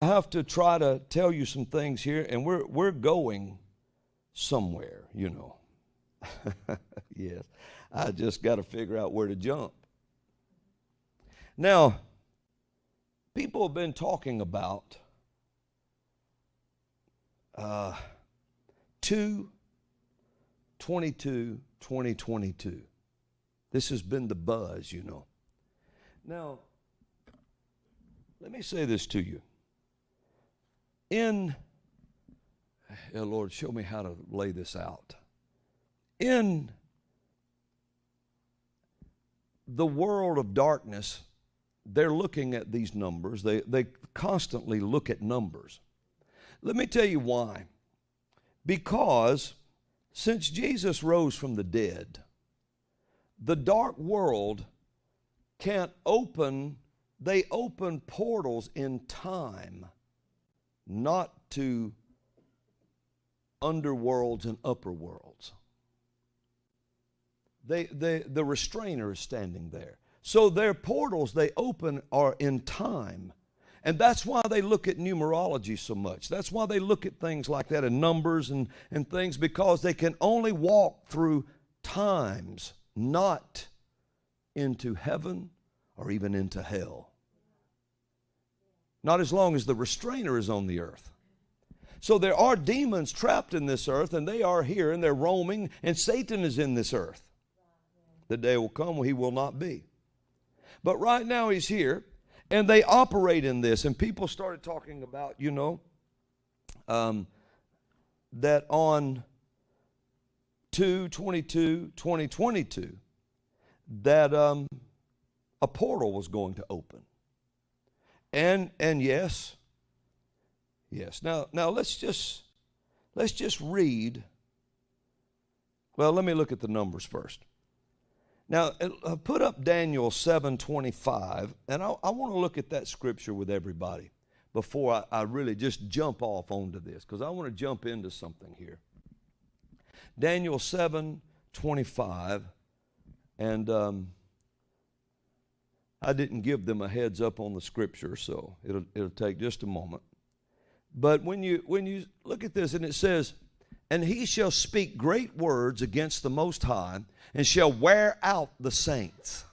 have to try to tell you some things here, and we're going somewhere, you know. Yes, I just got to figure out where to jump. Now, people have been talking about 2022. This has been the buzz, you know. Now, let me say this to you. Lord, show me how to lay this out. In the world of darkness, they're looking at these numbers. They constantly look at numbers. Let me tell you why. Because since Jesus rose from the dead, the dark world can't open, they open portals in time, not to underworlds and upper worlds. The restrainer is standing there. So their portals they open are in time. And that's why they look at numerology so much. That's why they look at things like that and numbers and things, because they can only walk through times, not into heaven or even into hell. Not as long as the restrainer is on the earth. So there are demons trapped in this earth, and they are here, and they're roaming, and Satan is in this earth. The day will come when he will not be. But right now he's here, and they operate in this. And people started talking about, you know, that on 2/22/2022, that a portal was going to open. And yes. Now let's just read. Well, let me look at the numbers first. Now, put up Daniel 7:25, and I want to look at that scripture with everybody before I really just jump off onto this, because I want to jump into something here. Daniel 7:25, and I didn't give them a heads up on the scripture, so it'll take just a moment. But when you look at this, and it says, "And he shall speak great words against the Most High, and shall wear out the saints."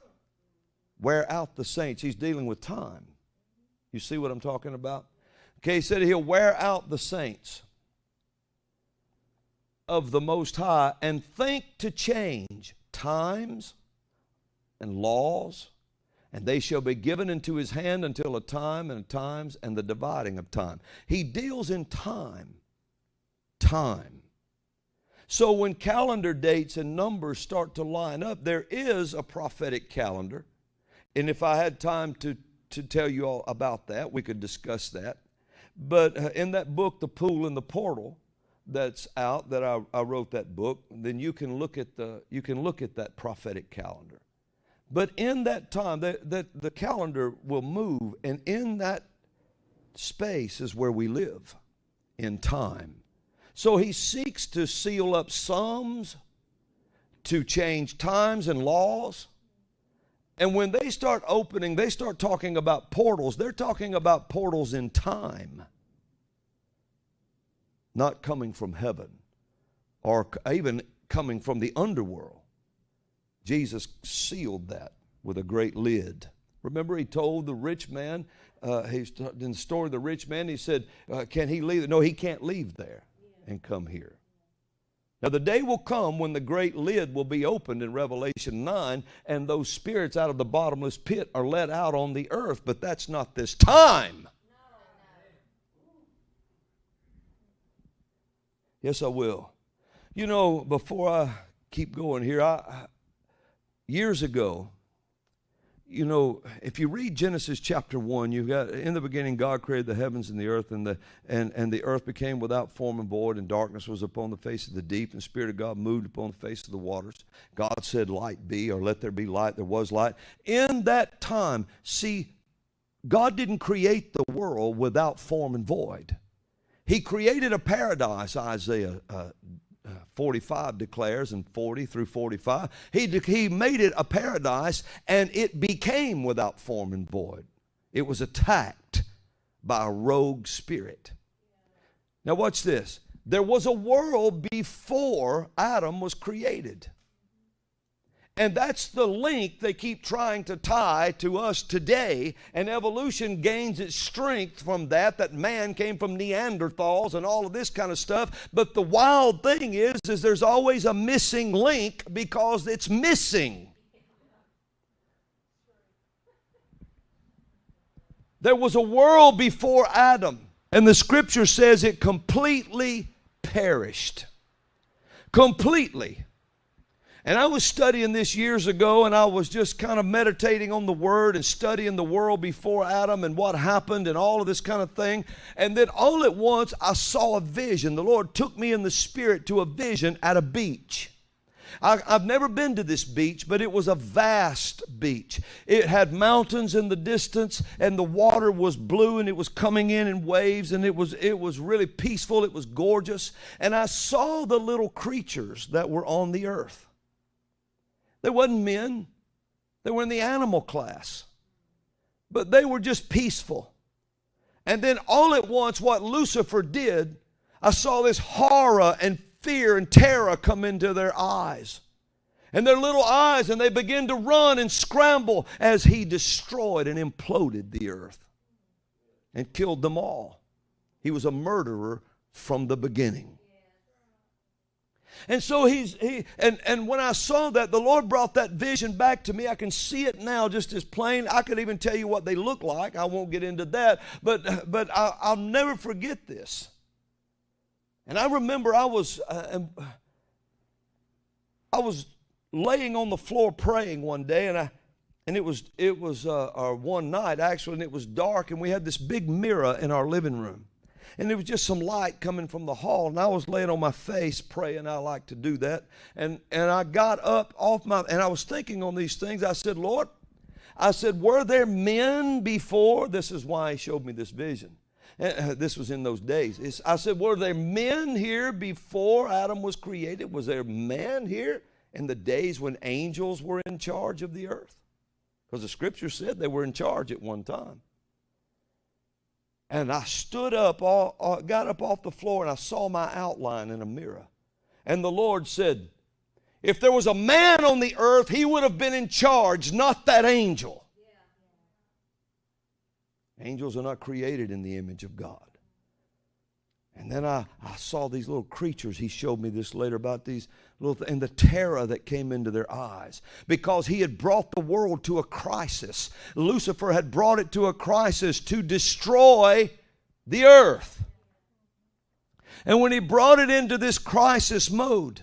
Wear out the saints. He's dealing with time. You see what I'm talking about? Okay, he said he'll wear out the saints of the Most High, and think to change times and laws, and they shall be given into his hand until a time and times and the dividing of time. He deals in time. So when calendar dates and numbers start to line up, there is a prophetic calendar. And if I had time to tell you all about that, we could discuss that. But in that book, The Pool and the Portal, that's out, that I wrote that book, then you can look at that prophetic calendar. But in that time, the calendar will move, and in that space is where we live, in time. So he seeks to seal up sums, to change times and laws. And when they start opening, they start talking about portals. They're talking about portals in time, not coming from heaven or even coming from the underworld. Jesus sealed that with a great lid. Remember, he told the rich man, in the story of the rich man, he said, can he leave? No, he can't leave there and come here. Now, the day will come when the great lid will be opened in Revelation 9, and those spirits out of the bottomless pit are let out on the earth, but that's not this time. Yes, I will. You know, before I keep going here, years ago, you know, if you read Genesis chapter 1, you've got, in the beginning God created the heavens and the earth, and the earth became without form and void, and darkness was upon the face of the deep, and the Spirit of God moved upon the face of the waters. God said, light be, or let there be light. There was light. In that time, see, God didn't create the world without form and void. He created a paradise, Isaiah 45 declares, and 40 through 45. He made it a paradise, and it became without form and void. It was attacked by a rogue spirit. Now watch this. There was a world before Adam was created. And that's the link they keep trying to tie to us today. And evolution gains its strength from that man came from Neanderthals and all of this kind of stuff. But the wild thing is there's always a missing link because it's missing. There was a world before Adam, and the scripture says it completely perished. Completely. And I was studying this years ago, and I was just kind of meditating on the Word and studying the world before Adam and what happened and all of this kind of thing. And then all at once, I saw a vision. The Lord took me in the Spirit to a vision at a beach. I've never been to this beach, but it was a vast beach. It had mountains in the distance, and the water was blue, and it was coming in waves, and it was really peaceful. It was gorgeous. And I saw the little creatures that were on the earth. They wasn't men. They were in the animal class. But they were just peaceful. And then all at once, what Lucifer did, I saw this horror and fear and terror come into their eyes. And their little eyes, and they began to run and scramble as he destroyed and imploded the earth and killed them all. He was a murderer from the beginning. And so and when I saw that, the Lord brought that vision back to me. I can see it now just as plain. I could even tell you what they look like. I won't get into that. But I'll never forget this. And I remember I was laying on the floor praying one day, and it was one night actually, and it was dark, and we had this big mirror in our living room. And there was just some light coming from the hall, and I was laying on my face praying. I like to do that. And I got up and I was thinking on these things. I said, Lord, were there men before? This is why he showed me this vision. This was in those days. I said, were there men here before Adam was created? Was there men here in the days when angels were in charge of the earth? Because the scripture said they were in charge at one time. And I stood up, got up off the floor, and I saw my outline in a mirror. And the Lord said, if there was a man on the earth, he would have been in charge, not that angel. Yeah. Angels are not created in the image of God. And then I saw these little creatures. He showed me this later about these little and the terror that came into their eyes. Because he had brought the world to a crisis. Lucifer had brought it to a crisis to destroy the earth. And when he brought it into this crisis mode,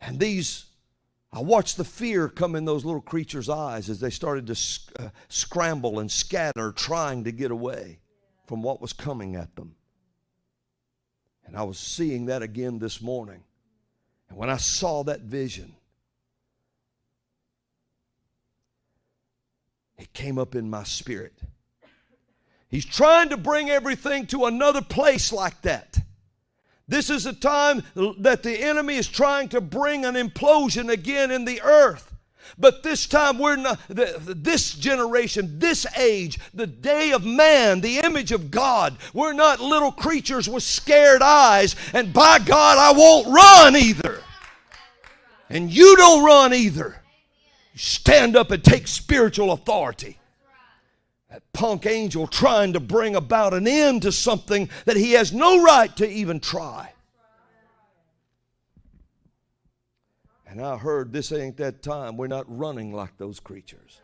and I watched the fear come in those little creatures' eyes as they started to scramble and scatter, trying to get away from what was coming at them. And I was seeing that again this morning. And when I saw that vision, it came up in my spirit. He's trying to bring everything to another place like that. This is a time that the enemy is trying to bring an implosion again in the earth. But this time we're not, this generation, this age, the day of man, the image of God, we're not little creatures with scared eyes, and by God I won't run either. And you don't run either. You stand up and take spiritual authority. That punk angel trying to bring about an end to something that he has no right to even try. And I heard this ain't that time. We're not running like those creatures.